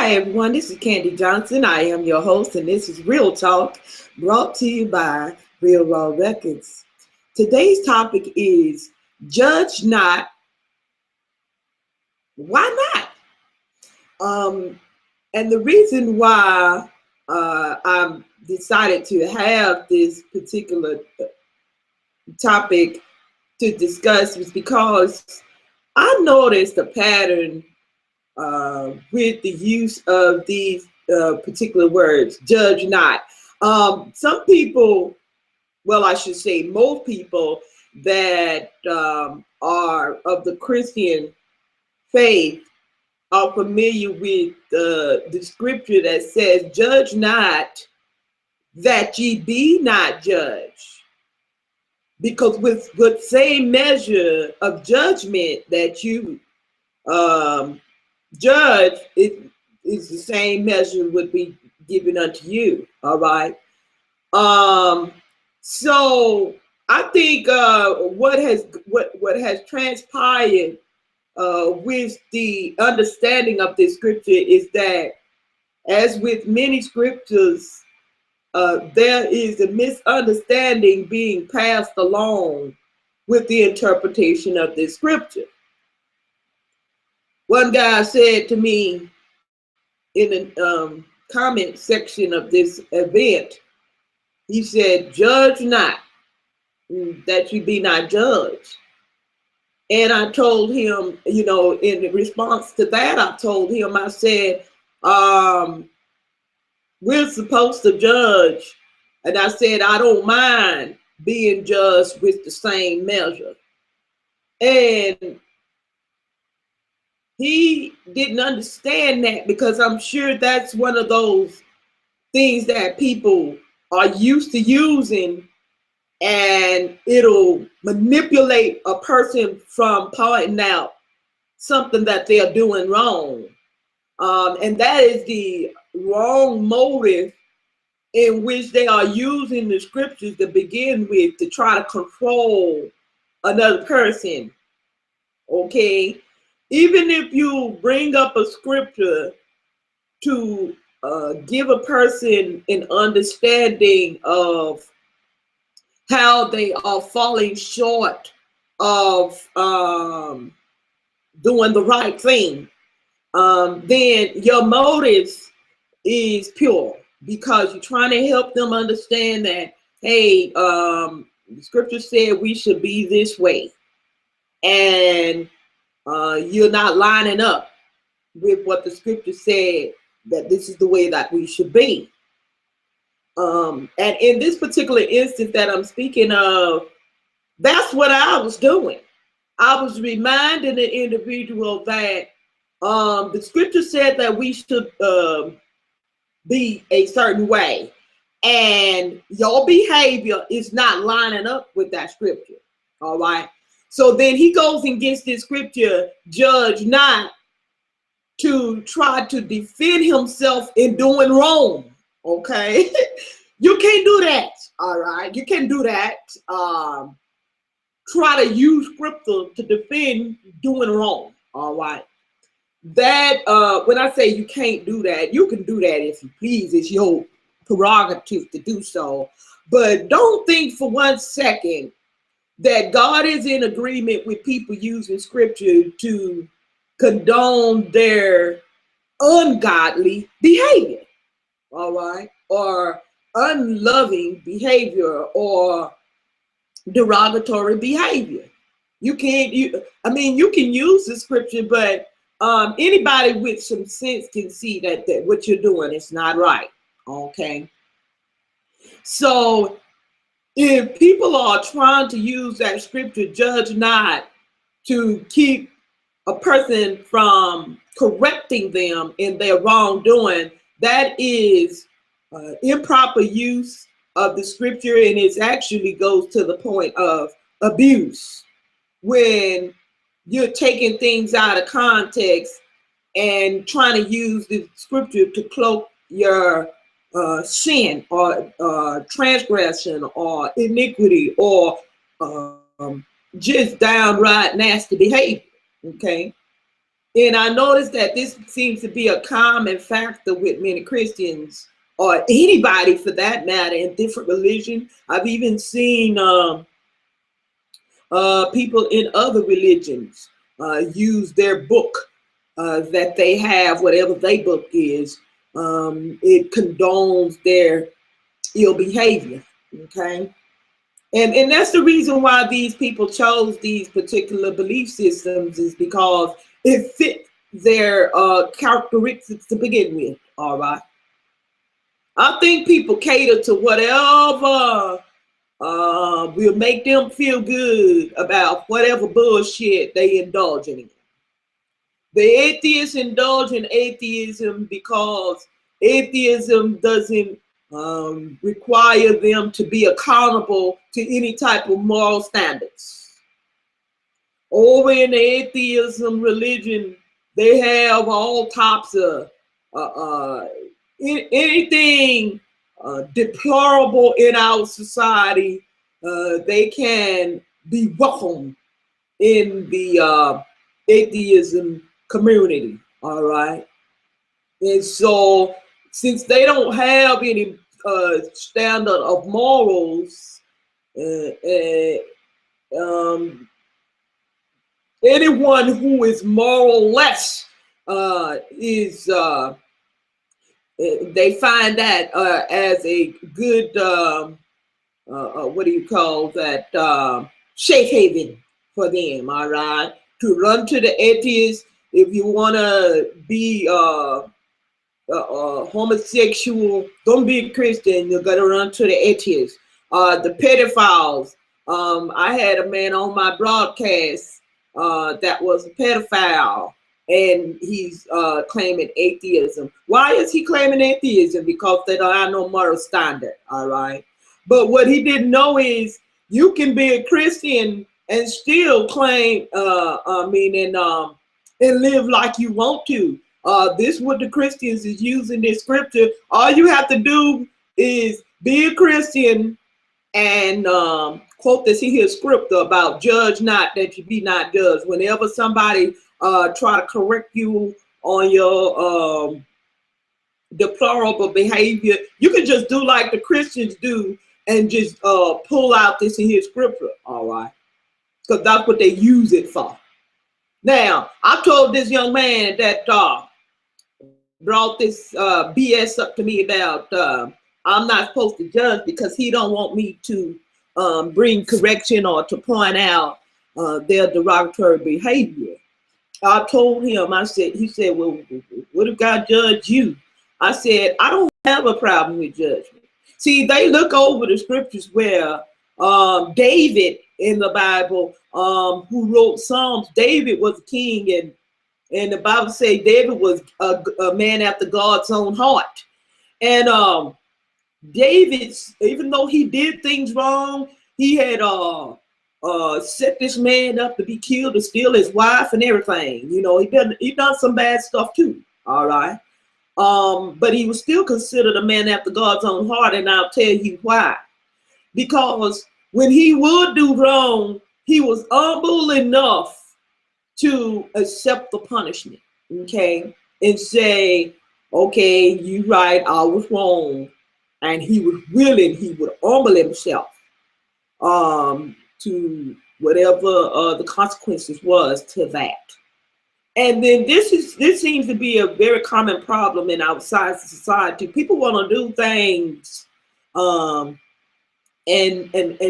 Hi, everyone. This is Candy Johnson. I am your host, and this is Real Talk, brought to you by Real Raw Records. Today's topic is Judge Not. Why not? And the reason why I decided to have this particular topic to discuss was because I noticed a pattern with the use of these particular words, judge not. Some people, well, I should say most people that are of the Christian faith are familiar with the scripture that says, judge not that ye be not judged. Because with same measure of judgment that you judge, it is the same measure would be given unto you. All right. So I think what has transpired with the understanding of this scripture is that, as with many scriptures, there is a misunderstanding being passed along with the interpretation of this scripture. One guy said to me in the comment section of this event, he said, judge not that you be not judged. And I told him, in response to that, I told him, I said, we're supposed to judge. And I said, I don't mind being judged with the same measure. And he didn't understand that, because I'm sure that's one of those things that people are used to using, and it'll manipulate a person from pointing out something that they're doing wrong. And that is the wrong motive in which they are using the scriptures to begin with to try to control another person. Okay? Even if you bring up a scripture to give a person an understanding of how they are falling short of doing the right thing, then your motives is pure, because you're trying to help them understand that, hey, the scripture said we should be this way, and you're not lining up with what the scripture said, that this is the way that we should be. And in this particular instance that I'm speaking of, that's what I was doing. I was reminding the individual that the scripture said that we should be a certain way, and your behavior is not lining up with that scripture. All right. So then he goes and gets this scripture, judge not, to try to defend himself in doing wrong. Okay. You can't do that. All right. You can't do that. Try to use scripture to defend doing wrong. All right. That when I say you can't do that, you can do that if you please. It's your prerogative to do so. But don't think for 1 second that God is in agreement with people using scripture to condone their ungodly behavior, all right, or unloving behavior or derogatory behavior. You can't, you can use the scripture, but anybody with some sense can see that what you're doing is not right. Okay. So if people are trying to use that scripture, judge not, to keep a person from correcting them in their wrongdoing, that is improper use of the scripture, and it actually goes to the point of abuse, when you're taking things out of context and trying to use the scripture to cloak your sin or transgression or iniquity or just downright nasty behavior. Okay. And I noticed that this seems to be a common factor with many Christians, or anybody for that matter, in different religions. I've even seen people in other religions use their book that they have, whatever their book is. It condones their ill behavior. Okay. And that's the reason why these people chose these particular belief systems, is because it fit their characteristics to begin with. All right. I think people cater to whatever will make them feel good about whatever bullshit they indulge in. The atheists indulge in atheism because atheism doesn't require them to be accountable to any type of moral standards. Over in the atheism religion, they have all types of anything deplorable in our society. They can be welcome in the atheism community. All right. And so, since they don't have any standard of morals, anyone who is moralless is they find that as a good what do you call that, safe haven for them. All right, to run to the atheist if you want to be homosexual. Don't be a Christian. You're gonna run to the atheist. The pedophiles. I had a man on my broadcast that was a pedophile, and he's claiming atheism. Why is he claiming atheism? Because they don't have no moral standard. All right. But what he didn't know is you can be a Christian and still claim, and live like you want to. This what the Christians is using this scripture. All you have to do is be a Christian and quote this here scripture about judge not that you be not judged. Whenever somebody try to correct you on your deplorable behavior, you can just do like the Christians do and just pull out this in here scripture. All right, because that's what they use it for. Now, I told this young man that brought this BS up to me about I'm not supposed to judge because he don't want me to bring correction or to point out their derogatory behavior. I told him, he said, well, what if God judged you? I said, I don't have a problem with judgment. See, they look over the scriptures where David in the Bible, who wrote Psalms, David was a king, and the Bible says David was a man after God's own heart. And David, even though he did things wrong, he had set this man up to be killed, to steal his wife and everything. You know, he done some bad stuff too. All right. But he was still considered a man after God's own heart, and I'll tell you why. Because when he would do wrong, he was humble enough to accept the punishment, okay, and say, okay, you right, I was wrong. And he was willing, he would humble himself to whatever the consequences was to that. And then this seems to be a very common problem in our society. People want to do things and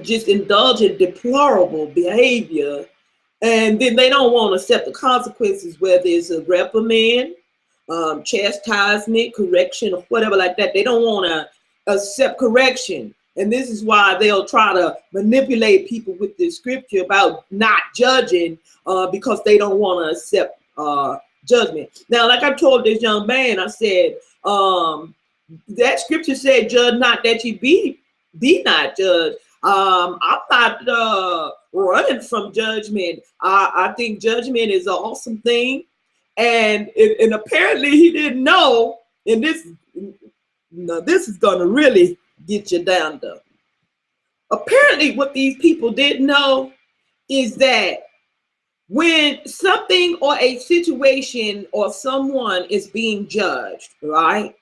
just indulge in deplorable behavior, and then they don't want to accept the consequences, whether it's a reprimand, chastisement, correction, or whatever like that. They don't want to accept correction. And this is why they'll try to manipulate people with this scripture about not judging because they don't want to accept judgment. Now, like I told this young man, I said, that scripture said, judge not that you be not judged. I'm not running from judgment. I think judgment is an awesome thing. And apparently he didn't know, and this is going to really get you down though. Apparently what these people didn't know is that when something or a situation or someone is being judged, right?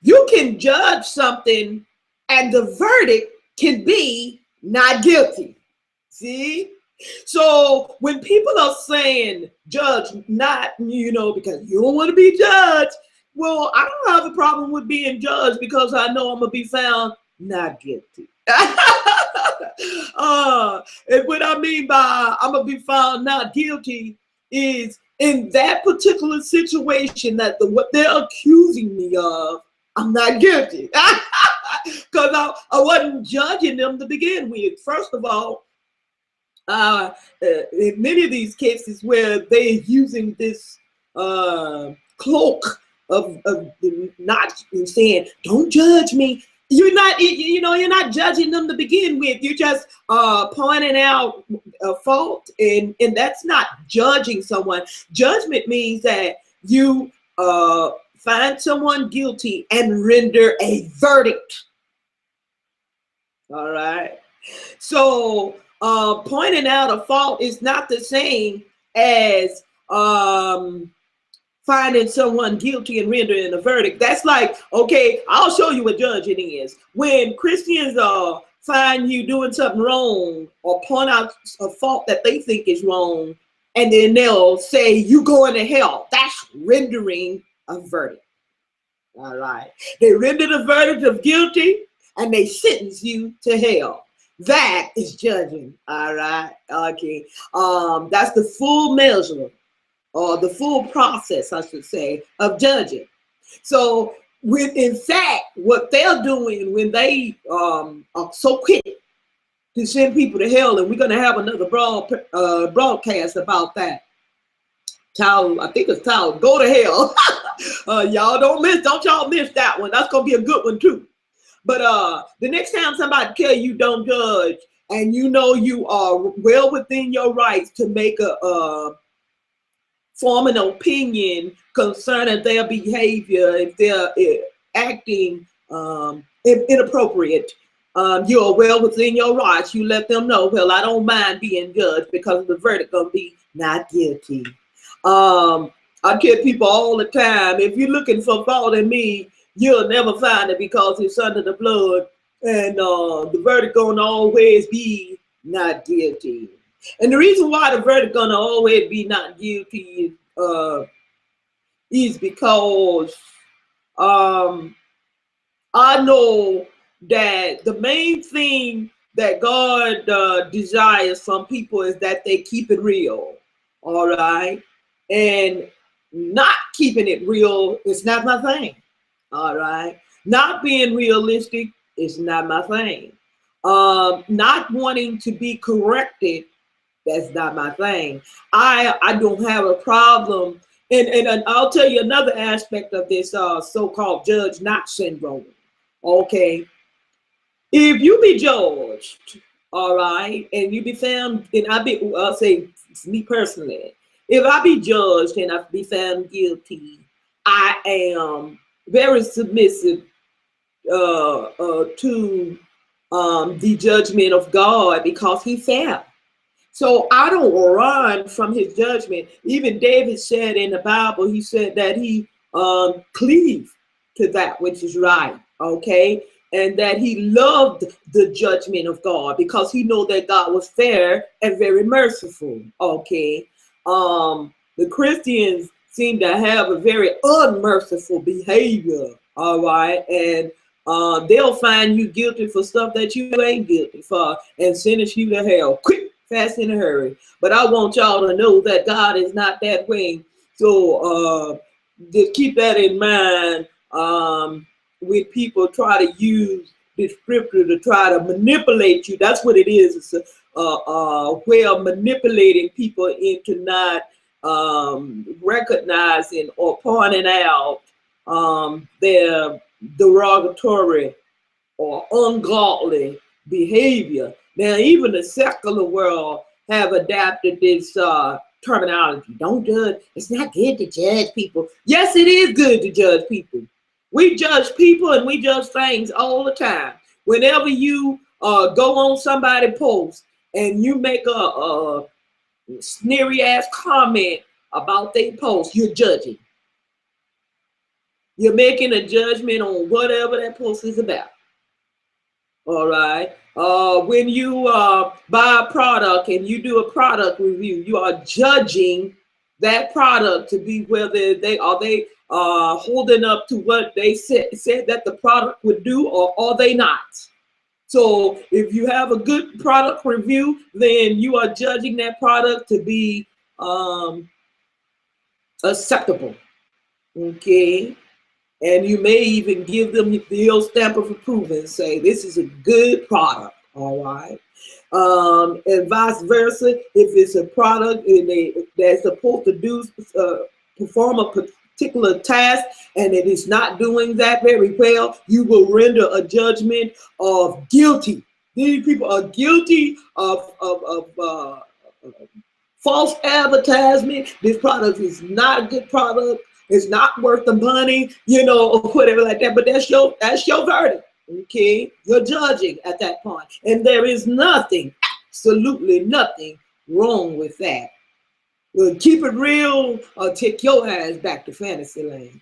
You can judge something and the verdict can be not guilty. See? So when people are saying judge not, because you don't want to be judged, well, I don't have a problem with being judged because I know I'm going to be found not guilty. And what I mean by I'm going to be found not guilty is in that particular situation that what they're accusing me of, I'm not guilty. Because I wasn't judging them to begin with. First of all, in many of these cases where they're using this cloak of not saying, don't judge me. You're not, you're not judging them to begin with. You're just pointing out a fault, and that's not judging someone. Judgment means that you find someone guilty and render a verdict. All right. So pointing out a fault is not the same as finding someone guilty and rendering a verdict. That's like, okay, I'll show you what judging is. When Christians find you doing something wrong or point out a fault that they think is wrong, and then they'll say you going to hell. That's rendering a verdict. All right. They rendered a verdict of guilty and they sentence you to hell. That is judging. All right. Okay. That's the full measure, or the full process, I should say, of judging. So when in fact, what they're doing when they are so quick to send people to hell, and we're going to have another broadcast about that. I think it's titled "Go to Hell." Y'all don't y'all miss that one. That's gonna be a good one too. But the next time somebody tell you don't judge, and you know you are well within your rights to make a form an opinion concerning their behavior, if they're acting inappropriate, you are well within your rights. You let them know, well, I don't mind being judged because the verdict gonna be not guilty. I tell people all the time, if you're looking for fault in me, you'll never find it because it's under the blood, and the verdict gonna always be not guilty. And the reason why the verdict gonna always be not guilty is because I know that the main thing that God desires from people is that they keep it real. All right. And not keeping it real is not my thing. All right. Not being realistic is not my thing. Not wanting to be corrected, that's not my thing. I don't have a problem. And I'll tell you another aspect of this so-called judge not syndrome. Okay. If you be judged, all right, and you be found, and I'll say me personally, if I be judged and I be found guilty, I am very submissive to the judgment of God because He fair. So I don't run from His judgment. Even David said in the Bible, he said that he cleaved to that which is right, okay? And that he loved the judgment of God because he knew that God was fair and very merciful, okay? The Christians seem to have a very unmerciful behavior, all right? And they'll find you guilty for stuff that you ain't guilty for and sentence you to hell quick, fast, in a hurry. But I want y'all to know that God is not that way. So just keep that in mind when people try to use the scripture to try to manipulate you. That's what it is. It's a way of manipulating people into not recognizing or pointing out their derogatory or ungodly behavior. Now, even the secular world have adapted this terminology. Don't judge. It's not good to judge people. Yes, it is good to judge people. We judge people and we judge things all the time. Whenever you go on somebody's post and you make a sneery ass comment about their post, you're judging. You're making a judgment on whatever that post is about. All right. When you buy a product and you do a product review, you are judging that product to be whether they are holding up to what they said that the product would do, or are they not. So if you have a good product review, then you are judging that product to be acceptable. Okay. And you may even give them the old stamp of approval and say, this is a good product, all right? And vice versa, if it's a product that's supposed to perform a particular task and it is not doing that very well, you will render a judgment of guilty. These people are guilty of false advertisement. This product is not a good product. It's not worth the money, or whatever like that. But that's your verdict. Okay, you're judging at that point, and there is nothing, absolutely nothing wrong with that. Well, keep it real, or take your ass back to fantasy land.